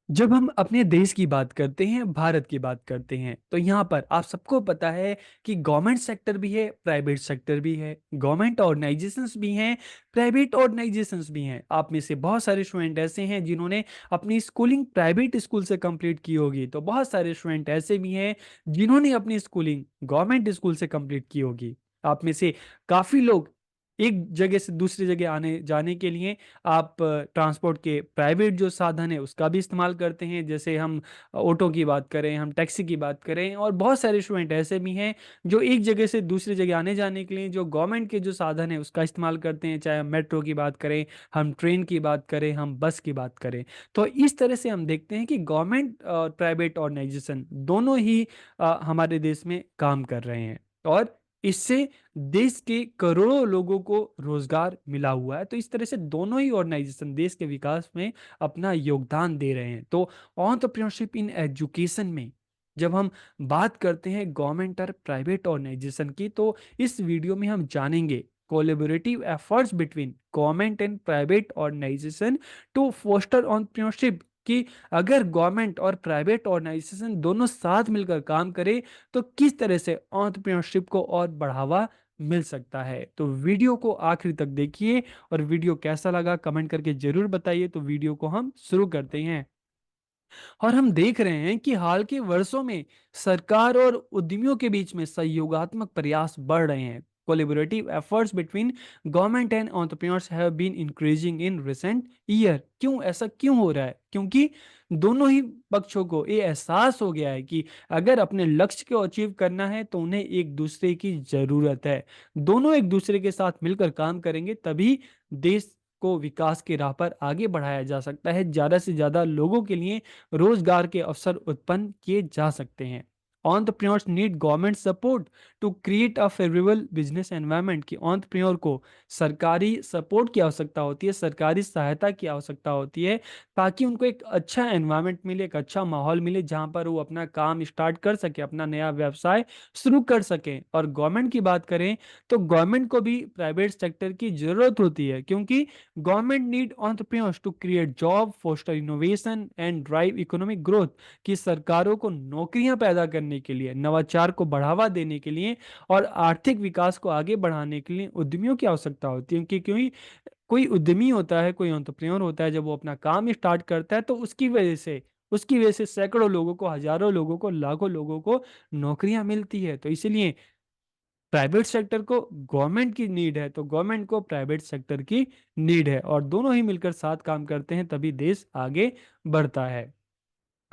जब हम अपने देश की बात करते हैं, भारत की बात करते हैं, तो यहाँ पर आप सबको पता है कि गवर्नमेंट सेक्टर भी है, प्राइवेट सेक्टर भी है, गवर्नमेंट ऑर्गेनाइजेशंस भी हैं, प्राइवेट ऑर्गेनाइजेशंस भी हैं। आप में से बहुत सारे स्टूडेंट ऐसे हैं जिन्होंने अपनी स्कूलिंग प्राइवेट स्कूल से कंप्लीट की होगी, तो बहुत सारे स्टूडेंट ऐसे भी हैं जिन्होंने अपनी स्कूलिंग गवर्नमेंट स्कूल से कंप्लीट की होगी। आप में से काफ़ी लोग एक जगह से दूसरी जगह आने जाने के लिए आप ट्रांसपोर्ट के प्राइवेट जो साधन है उसका भी इस्तेमाल करते हैं। जैसे हम ऑटो की बात करें, हम टैक्सी की बात करें, और बहुत सारे स्टूडेंट ऐसे भी हैं जो एक जगह से दूसरी जगह आने जाने के लिए जो गवर्नमेंट के जो साधन है उसका इस्तेमाल करते हैं। चाहे हम मेट्रो की बात करें, हम ट्रेन की बात करें, हम बस की बात करें। तो इस तरह से हम देखते हैं कि गवर्नमेंट और प्राइवेट ऑर्गेनाइजेशन दोनों ही हमारे देश में काम कर रहे हैं, और इससे देश के करोड़ों लोगों को रोजगार मिला हुआ है। तो इस तरह से दोनों ही ऑर्गेनाइजेशन देश के विकास में अपना योगदान दे रहे हैं। तो एंटरप्रेन्योरशिप इन एजुकेशन में जब हम बात करते हैं गवर्नमेंट और प्राइवेट ऑर्गेनाइजेशन की, तो इस वीडियो में हम जानेंगे collaborative efforts between government and private organisation to foster entrepreneurship, कि अगर गवर्नमेंट और प्राइवेट ऑर्गेनाइजेशन दोनों साथ मिलकर काम करें तो किस तरह से एंटरप्रेन्योरशिप को और बढ़ावा मिल सकता है। तो वीडियो को आखिरी तक देखिए, और वीडियो कैसा लगा कमेंट करके जरूर बताइए। तो वीडियो को हम शुरू करते हैं। और हम देख रहे हैं कि हाल के वर्षों में सरकार और उद्यमियों के बीच में सहयोगात्मक प्रयास बढ़ रहे हैं। Collaborative efforts between government and entrepreneurs have been increasing in recent year. क्यों ऐसा क्यों हो रहा है? क्योंकि दोनों ही पक्षों को ये एहसास हो गया है कि अगर अपने लक्ष्य को अचीव करना है तो उन्हें एक दूसरे की जरूरत है। दोनों एक दूसरे के साथ मिलकर काम करेंगे तभी देश को विकास की राह पर आगे बढ़ाया जा सकता है, ज्यादा से ज्यादा लोगों के लिए रोजगार के अवसर उत्पन्न किए जा सकते हैं। Entrepreneurs need government support to create a favourable business environment, कि एंटरप्रेन्योर को सरकारी सपोर्ट की आवश्यकता होती है, सरकारी सहायता की आवश्यकता होती है, ताकि उनको एक अच्छा एनवायरनमेंट मिले, एक अच्छा माहौल मिले जहां पर वो अपना काम स्टार्ट कर सके, अपना नया व्यवसाय शुरू कर सकें। और गवर्नमेंट की बात करें तो गवर्नमेंट को भी प्राइवेट सेक्टर की जरूरत होती है, क्योंकि government need entrepreneurs to create job, foster innovation and drive economic growth, कि सरकारों को नौकरियां पैदा करने के लिए, नवाचार को बढ़ावा देने के लिए और आर्थिक विकास को आगे बढ़ाने के लिए उद्यमियों की आवश्यकता होती है। क्योंकि कोई उद्यमी होता है, कोई एंटरप्रेन्योर होता है, जब वो अपना काम स्टार्ट करता है तो उसकी वजह से सैकड़ों लोगों को, हजारों लोगों को, लाखों लोगों को नौकरियां मिलती है। तो इसलिए प्राइवेट सेक्टर को गवर्नमेंट की नीड है, तो गवर्नमेंट को प्राइवेट सेक्टर की नीड है, और दोनों ही मिलकर साथ काम करते हैं तभी देश आगे बढ़ता है।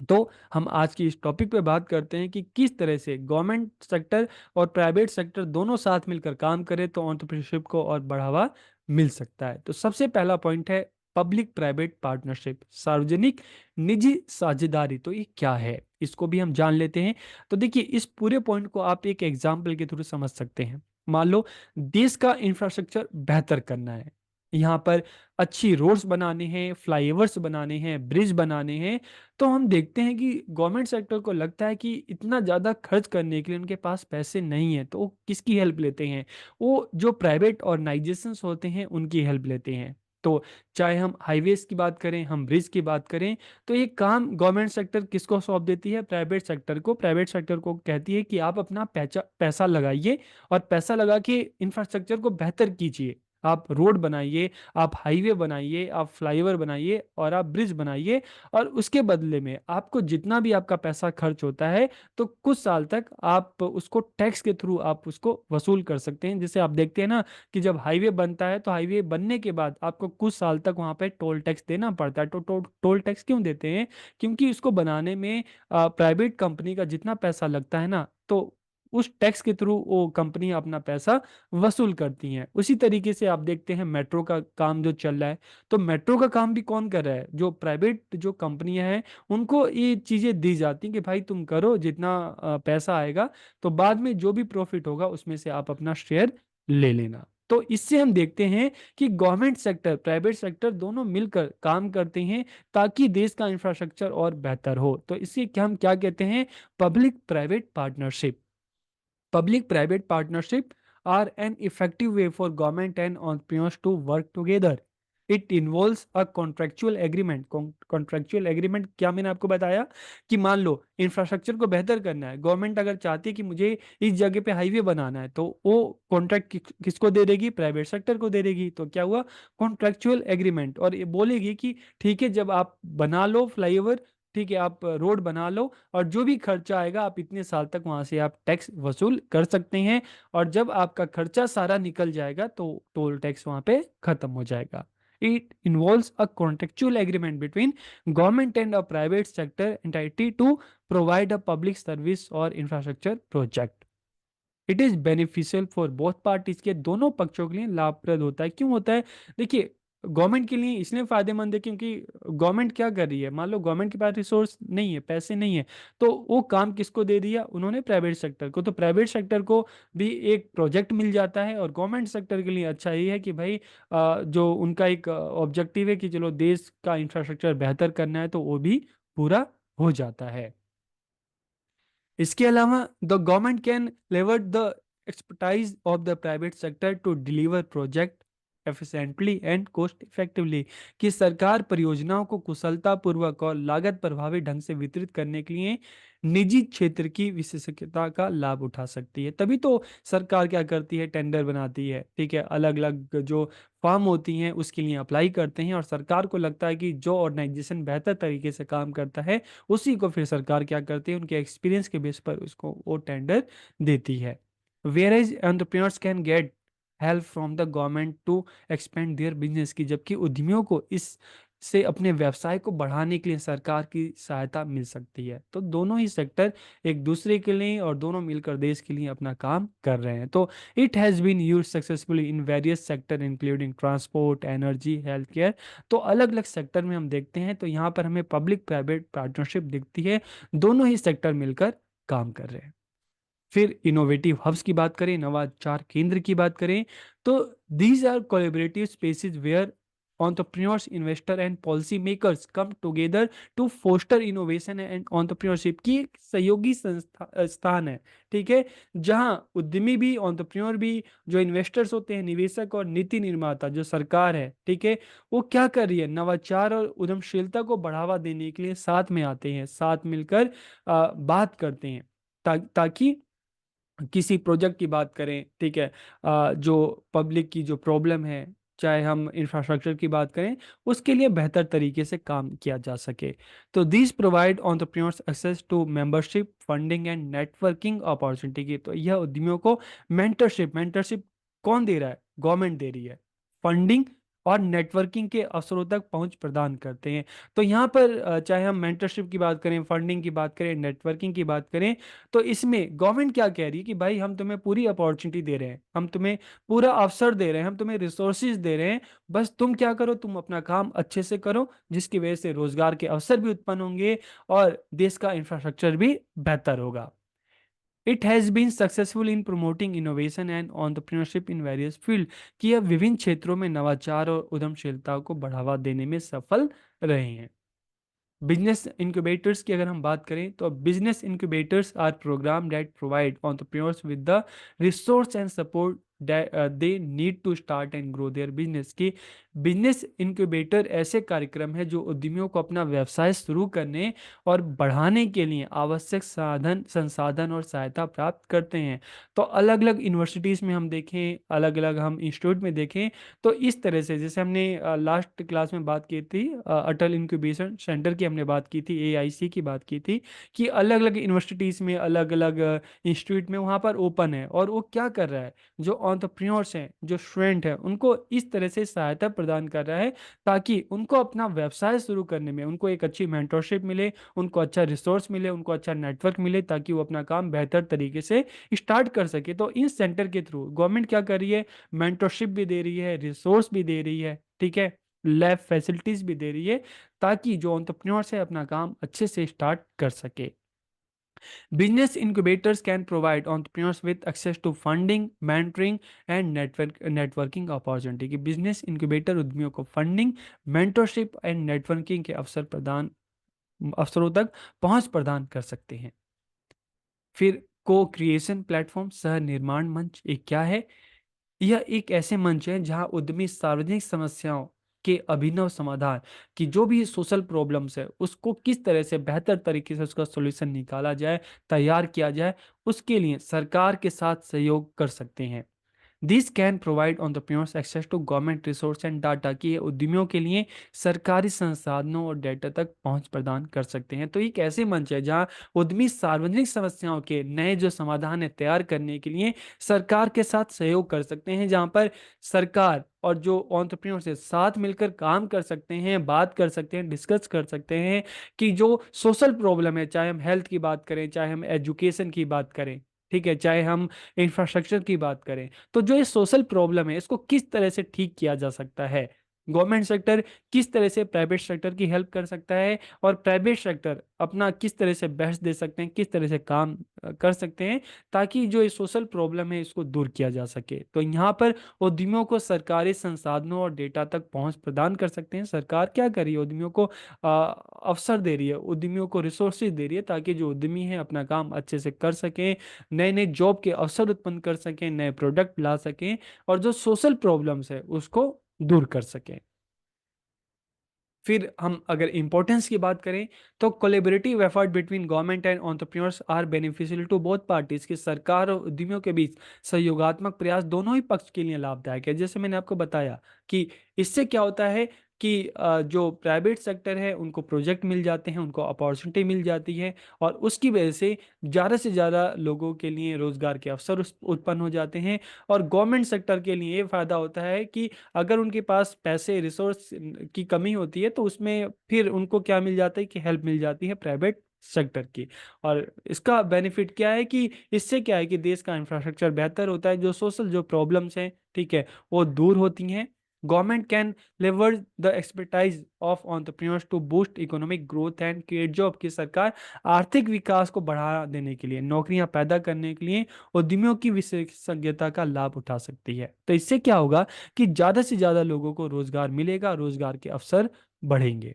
तो हम आज की इस टॉपिक पे बात करते हैं कि किस तरह से गवर्नमेंट सेक्टर और प्राइवेट सेक्टर दोनों साथ मिलकर काम करें तो एंटरप्रेन्योरशिप को और बढ़ावा मिल सकता है। तो सबसे पहला पॉइंट है पब्लिक प्राइवेट पार्टनरशिप, सार्वजनिक निजी साझेदारी। तो ये क्या है, इसको भी हम जान लेते हैं। तो देखिए, इस पूरे पॉइंट को आप एक एग्जाम्पल के थ्रू समझ सकते हैं। मान लो देश का इंफ्रास्ट्रक्चर बेहतर करना है, यहाँ पर अच्छी रोड्स बनाने हैं, फ्लाईओवर्स बनाने हैं, ब्रिज बनाने हैं। तो हम देखते हैं कि गवर्नमेंट सेक्टर को लगता है कि इतना ज़्यादा खर्च करने के लिए उनके पास पैसे नहीं है, तो वो किसकी हेल्प लेते हैं? वो जो प्राइवेट ऑर्गेनाइजेशंस होते हैं उनकी हेल्प लेते हैं। तो चाहे हम हाईवेज की बात करें, हम ब्रिज की बात करें, तो ये काम गवर्नमेंट सेक्टर किसको सौंप देती है? प्राइवेट सेक्टर को। प्राइवेट सेक्टर को कहती है कि आप अपना पैसा लगाइए, और पैसा लगा के इंफ्रास्ट्रक्चर को बेहतर कीजिए। आप रोड बनाइए, आप हाईवे बनाइए, आप फ्लाईओवर बनाइए, और आप ब्रिज बनाइए, और उसके बदले में आपको जितना भी आपका पैसा खर्च होता है तो कुछ साल तक आप उसको टैक्स के थ्रू आप उसको वसूल कर सकते हैं। जैसे आप देखते हैं ना कि जब हाईवे बनता है तो हाईवे बनने के बाद आपको कुछ साल तक वहां पे टोल टैक्स देना पड़ता है। तो टोल टैक्स क्यों देते हैं? क्योंकि इसको बनाने में प्राइवेट कंपनी का जितना पैसा लगता है ना, तो उस टैक्स के थ्रू वो कंपनी अपना पैसा वसूल करती हैं। उसी तरीके से आप देखते हैं मेट्रो का काम जो चल रहा है, तो मेट्रो का काम भी कौन कर रहा है? जो प्राइवेट जो कंपनियां हैं उनको ये चीजें दी जाती हैं कि भाई तुम करो, जितना पैसा आएगा तो बाद में जो भी प्रॉफिट होगा उसमें से आप अपना शेयर ले लेना। तो इससे हम देखते हैं कि गवर्नमेंट सेक्टर, प्राइवेट सेक्टर दोनों मिलकर काम करते हैं ताकि देश का इंफ्रास्ट्रक्चर और बेहतर हो। तो इसे क्या हम क्या कहते हैं? Public private partnership. Public private partnership are an effective way for government and entrepreneurs to work together. It involves a contractual agreement. Contractual agreement क्या मैंने आपको बताया कि मान लो इंफ्रास्ट्रक्चर को बेहतर करना है, गवर्नमेंट अगर चाहती है कि मुझे इस जगह पे हाईवे बनाना है, तो वो कॉन्ट्रैक्ट किसको दे देगी? प्राइवेट सेक्टर को दे देगी। तो क्या हुआ? Contractual agreement. और ये बोलेगी कि ठीक है, जब आप बना लो फ्लाईओवर, ठीक है, आप रोड बना लो, और जो भी खर्चा आएगा आप इतने साल तक वहां से आप टैक्स वसूल कर सकते हैं, और जब आपका खर्चा सारा निकल जाएगा तो टोल टैक्स वहां पे खत्म हो जाएगा। It involves a contractual agreement between government and a private sector entity to provide a public service और infrastructure project. It is beneficial for both parties के दोनों पक्षों के लिए लाभप्रद होता है। क्यों होता है? देखिए, गवर्नमेंट के लिए इसलिए फायदेमंद है क्योंकि गवर्नमेंट क्या कर रही है, मान लो गवर्नमेंट के पास रिसोर्स नहीं है, पैसे नहीं है, तो वो काम किसको दे दिया उन्होंने? प्राइवेट सेक्टर को। तो प्राइवेट सेक्टर को भी एक प्रोजेक्ट मिल जाता है, और गवर्नमेंट सेक्टर के लिए अच्छा ये है कि भाई जो उनका एक ऑब्जेक्टिव है कि चलो देश का इंफ्रास्ट्रक्चर बेहतर करना है, तो वो भी पूरा हो जाता है। इसके अलावा the government can leverage the expertise of the private sector to deliver project efficiently and cost effectively. कि सरकार परियोजनाओं को कुशलता पूर्वक और लागत प्रभावी ढंग से वितरित करने के लिए निजी क्षेत्र की विशेषज्ञता का लाभ उठा सकती है। तभी तो सरकार क्या करती है? टेंडर बनाती है, ठीक है, अलग अलग जो फर्म होती हैं उसके लिए अप्लाई करते हैं, और सरकार को लगता है कि जो ऑर्गेनाइजेशन बेहतर तरीके से काम करता है उसी को फिर सरकार क्या करती है? उनके एक्सपीरियंस के बेस पर उसको वो टेंडर देती है। Whereas entrepreneurs can get help from the government to expand their business की, जबकि उद्यमियों को इस से अपने व्यवसाय को बढ़ाने के लिए सरकार की सहायता मिल सकती है। तो दोनों ही सेक्टर एक दूसरे के लिए और दोनों मिलकर देश के लिए अपना काम कर रहे हैं। तो it has been used successfully in various sector including transport, energy, health care. तो अलग अलग सेक्टर में हम देखते हैं तो यहाँ पर हमें पब्लिक प्राइवेट पार्टनरशिप दिखती है, दोनों ही सेक्टर मिलकर काम कर रहे हैं। फिर इनोवेटिव हब्स की बात करें, नवाचार केंद्र की बात करें, तो these are collaborative spaces where entrepreneurs, investor and policy makers come together to foster innovation and entrepreneurship की एक सहयोगी स्थान है, ठीक है, जहां उद्यमी भी, entrepreneur भी, जो इन्वेस्टर्स होते हैं, निवेशक, और नीति निर्माता जो सरकार है, ठीक है, वो क्या कर रही है? नवाचार और उद्यमशीलता को बढ़ावा देने के लिए साथ में आते हैं, साथ मिलकर बात करते हैं, ताकि किसी प्रोजेक्ट की बात करें, ठीक है, जो पब्लिक की जो प्रॉब्लम है, चाहे हम इंफ्रास्ट्रक्चर की बात करें, उसके लिए बेहतर तरीके से काम किया जा सके। तो this provide entrepreneurs access to membership, funding and networking opportunity की। तो यह उद्यमियों को मेंटरशिप, मेंटरशिप कौन दे रहा है? गवर्नमेंट दे रही है। फंडिंग और नेटवर्किंग के अवसरों तक पहुंच प्रदान करते हैं। तो यहाँ पर चाहे हम मेंटरशिप की बात करें, फंडिंग की बात करें, नेटवर्किंग की बात करें, तो इसमें गवर्नमेंट क्या कह रही है कि भाई हम तुम्हें पूरी अपॉर्चुनिटी दे रहे हैं, हम तुम्हें पूरा अवसर दे रहे हैं, हम तुम्हें रिसोर्सेज दे रहे हैं, बस तुम क्या करो? तुम अपना काम अच्छे से करो, जिसकी वजह से रोजगार के अवसर भी उत्पन्न होंगे और देश का इंफ्रास्ट्रक्चर भी बेहतर होगा। It has been successful in promoting innovation and entrepreneurship in various field. कि यह विभिन्न क्षेत्रों में नवाचार और उद्यमशीलता को बढ़ावा देने में सफल रहे हैं। बिजनेस इंक्यूबेटर्स की अगर हम बात करें, तो business incubators are programme that provide entrepreneurs with the resource and support they need to start and grow their business. की बिजनेस इंक्यूबेटर ऐसे कार्यक्रम है जो उद्यमियों को अपना व्यवसाय शुरू करने और बढ़ाने के लिए आवश्यक साधन, संसाधन और सहायता प्राप्त करते हैं। तो अलग अलग यूनिवर्सिटीज़ में हम देखें, अलग अलग हम इंस्टीट्यूट में देखें, तो इस तरह से जैसे हमने लास्ट क्लास में बात की थी, अटल इंक्यूबेशन सेंटर की हमने बात की थी, एआईसी की बात की थी, कि अलग अलग यूनिवर्सिटीज़ में, अलग अलग इंस्टीट्यूट में वहाँ पर ओपन है, और वो क्या कर रहा है? जो एंटरप्रेन्योर्स हैं, जो स्टूडेंट हैं, उनको इस तरह से सहायता प्रदान कर रहा है ताकि उनको अपना व्यवसाय शुरू करने में उनको एक अच्छी मेंटरशिप मिले, उनको अच्छा रिसोर्स मिले, उनको अच्छा नेटवर्क मिले, ताकि वो अपना काम बेहतर तरीके से स्टार्ट कर सके। तो इन सेंटर के थ्रू गवर्नमेंट क्या कर रही है? मेंटरशिप भी दे रही है, रिसोर्स भी दे रही है, ठीक है, लैब फैसिलिटीज भी दे रही है, ताकि जो एंटरप्रेन्योर्स है अपना काम अच्छे से स्टार्ट कर सके। Business incubators can provide entrepreneurs with access to funding, mentoring and networking opportunity। कि बिजनेस इंक्यूबेटर उद्यमियों को फंडिंग, मेंटरशिप एंड नेटवर्किंग के अवसरों तक पहुंच प्रदान कर सकते हैं। फिर को क्रिएशन प्लेटफॉर्म, सह निर्माण मंच एक क्या है? यह एक ऐसे मंच है जहां उद्यमी सार्वजनिक समस्याओं के अभिनव समाधान कि जो भी सोशल प्रॉब्लम्स है उसको किस तरह से बेहतर तरीके से उसका सॉल्यूशन निकाला जाए, तैयार किया जाए, उसके लिए सरकार के साथ सहयोग कर सकते हैं। This can provide entrepreneurs access to government resource and data कि ये उद्यमियों के लिए सरकारी संसाधनों और डेटा तक पहुंच प्रदान कर सकते हैं। तो एक ऐसे मंच है जहां उद्यमी सार्वजनिक समस्याओं के नए जो समाधान है तैयार करने के लिए सरकार के साथ सहयोग कर सकते हैं, जहां पर सरकार और जो एंटरप्रेन्योर्स है साथ मिलकर काम कर सकते हैं, बात कर सकते हैं, डिस्कस कर सकते हैं कि जो सोशल प्रॉब्लम है, चाहे हम हेल्थ की बात करें, चाहे हम एजुकेशन की बात करें, ठीक है, चाहे हम इंफ्रास्ट्रक्चर की बात करें, तो जो ये सोशल प्रॉब्लम है इसको किस तरह से ठीक किया जा सकता है। गवर्नमेंट सेक्टर किस तरह से प्राइवेट सेक्टर की हेल्प कर सकता है, और प्राइवेट सेक्टर अपना किस तरह से बेस्ट दे सकते हैं, किस तरह से काम कर सकते हैं, ताकि जो ये सोशल प्रॉब्लम है इसको दूर किया जा सके। तो यहाँ पर उद्यमियों को सरकारी संसाधनों और डेटा तक पहुंच प्रदान कर सकते हैं। सरकार क्या कर रही है, उद्यमियों को अवसर दे रही है, उद्यमियों को रिसोर्सेज दे रही है, ताकि जो उद्यमी है अपना काम अच्छे से कर सकें, नए नए जॉब के अवसर उत्पन्न कर सकें, नए प्रोडक्ट ला सकें, और जो सोशल प्रॉब्लम्स है उसको दूर कर सकें। फिर हम अगर इंपॉर्टेंस की बात करें तो collaborative effort between government and entrepreneurs are beneficial to both parties कि सरकार और उद्यमियों के बीच सहयोगात्मक प्रयास दोनों ही पक्ष के लिए लाभदायक है। जैसे मैंने आपको बताया कि इससे क्या होता है कि जो प्राइवेट सेक्टर है उनको प्रोजेक्ट मिल जाते हैं, उनको अपॉर्चुनिटी मिल जाती है, और उसकी वजह से ज़्यादा लोगों के लिए रोजगार के अवसर उत्पन्न हो जाते हैं। और गवर्नमेंट सेक्टर के लिए ये फायदा होता है कि अगर उनके पास पैसे रिसोर्स की कमी होती है तो उसमें फिर उनको क्या मिल जाता है कि हेल्प मिल जाती है प्राइवेट सेक्टर की। और इसका बेनिफिट क्या है कि इससे क्या है कि देश का इंफ्रास्ट्रक्चर बेहतर होता है, जो सोशल जो प्रॉब्लम्स हैं, ठीक है, वो दूर होती हैं। Government can leverage the expertise of entrepreneurs to boost economic growth and create job की सरकार आर्थिक विकास को बढ़ा देने के लिए, नौकरियां पैदा करने के लिए उद्यमियों की विशेषज्ञता का लाभ उठा सकती है। तो इससे क्या होगा कि ज्यादा से ज्यादा लोगों को रोजगार मिलेगा, रोजगार के अवसर बढ़ेंगे।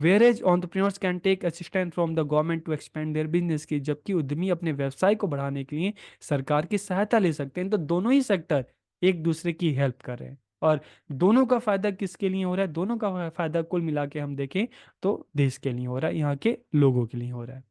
Whereas entrepreneurs can take assistance from the government to expand their business की, जबकि उद्यमी अपने व्यवसाय को बढ़ाने के लिए सरकार की सहायता ले सकते हैं। तो दोनों ही सेक्टर एक दूसरे की हेल्प कर रहे हैं, और दोनों का फायदा किसके लिए हो रहा है, दोनों का फायदा कुल मिला के हम देखें तो देश के लिए हो रहा है, यहाँ के लोगों के लिए हो रहा है।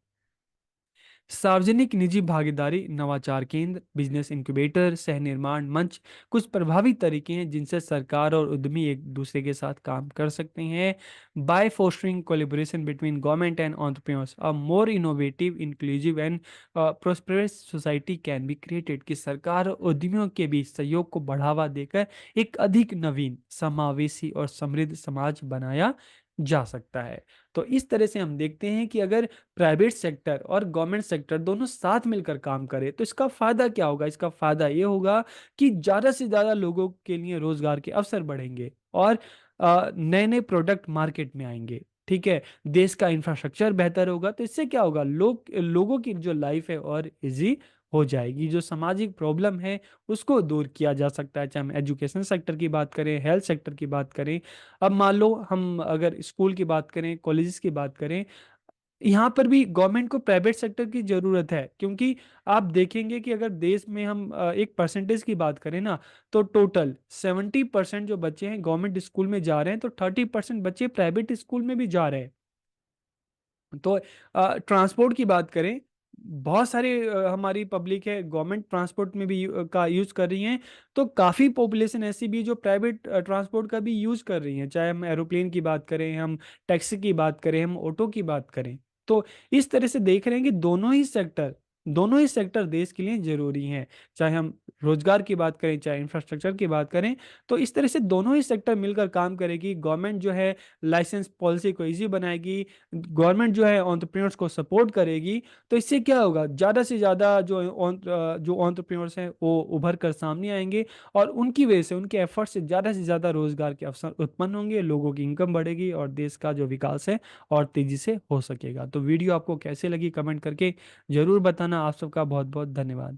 सार्वजनिक निजी भागीदारी, नवाचार केंद्र, बिजनेस इंक्यूबेटर, सह निर्माण मंच कुछ प्रभावी तरीके हैं जिनसे सरकार और उद्यमी एक दूसरे के साथ काम कर सकते हैं। By fostering collaboration between government and entrepreneurs a more innovative, inclusive and prosperous society can be created कि सरकार और उद्यमियों के बीच सहयोग को बढ़ावा देकर एक अधिक नवीन, समावेशी और समृद्ध समाज बनाया जा सकता है। तो इस तरह से हम देखते हैं कि अगर प्राइवेट सेक्टर और गवर्नमेंट सेक्टर दोनों साथ मिलकर काम करें तो इसका फायदा क्या होगा, इसका फायदा ये होगा कि ज़्यादा से ज़्यादा लोगों के लिए रोजगार के अवसर बढ़ेंगे, और नए नए प्रोडक्ट मार्केट में आएंगे, ठीक है, देश का इंफ्रास्ट्रक्चर बेहतर होगा। तो इससे क्या होगा, लोगों की जो लाइफ है और इजी हो जाएगी, जो सामाजिक प्रॉब्लम है उसको दूर किया जा सकता है, चाहे हम एजुकेशन सेक्टर की बात करें, हेल्थ सेक्टर की बात करें। अब मान लो हम अगर स्कूल की बात करें, कॉलेजेस की बात करें, यहाँ पर भी गवर्नमेंट को प्राइवेट सेक्टर की जरूरत है, क्योंकि आप देखेंगे कि अगर देश में हम एक परसेंटेज की बात करें ना, तो टोटल 70% जो बच्चे हैं गवर्नमेंट स्कूल में जा रहे हैं, तो 30% बच्चे प्राइवेट स्कूल में भी जा रहे हैं। तो ट्रांसपोर्ट की बात करें, बहुत सारे हमारी पब्लिक है गवर्नमेंट ट्रांसपोर्ट में भी का यूज़ कर रही हैं, तो काफ़ी पॉपुलेशन ऐसी भी है जो प्राइवेट ट्रांसपोर्ट का भी यूज़ कर रही है, चाहे हम एरोप्लेन की बात करें, हम टैक्सी की बात करें, हम ऑटो की बात करें। तो इस तरह से देख रहे हैं कि दोनों ही सेक्टर देश के लिए ज़रूरी हैं, चाहे हम रोजगार की बात करें, चाहे इंफ्रास्ट्रक्चर की बात करें। तो इस तरह से दोनों ही सेक्टर मिलकर काम करेगी। गवर्नमेंट जो है लाइसेंस पॉलिसी को ईजी बनाएगी, गवर्नमेंट जो है एंटरप्रेन्योर्स को सपोर्ट करेगी। तो इससे क्या होगा, ज़्यादा से ज़्यादा जो एंटरप्रेन्योर्स हैं वो उभर कर सामने आएंगे, और उनकी वजह से, उनके एफर्ट से ज़्यादा रोजगार के अवसर उत्पन्न होंगे, लोगों की इनकम बढ़ेगी, और देश का जो विकास है और तेजी से हो सकेगा। तो वीडियो आपको कैसे लगी कमेंट करके ज़रूर बताना। आप सबका बहुत बहुत धन्यवाद।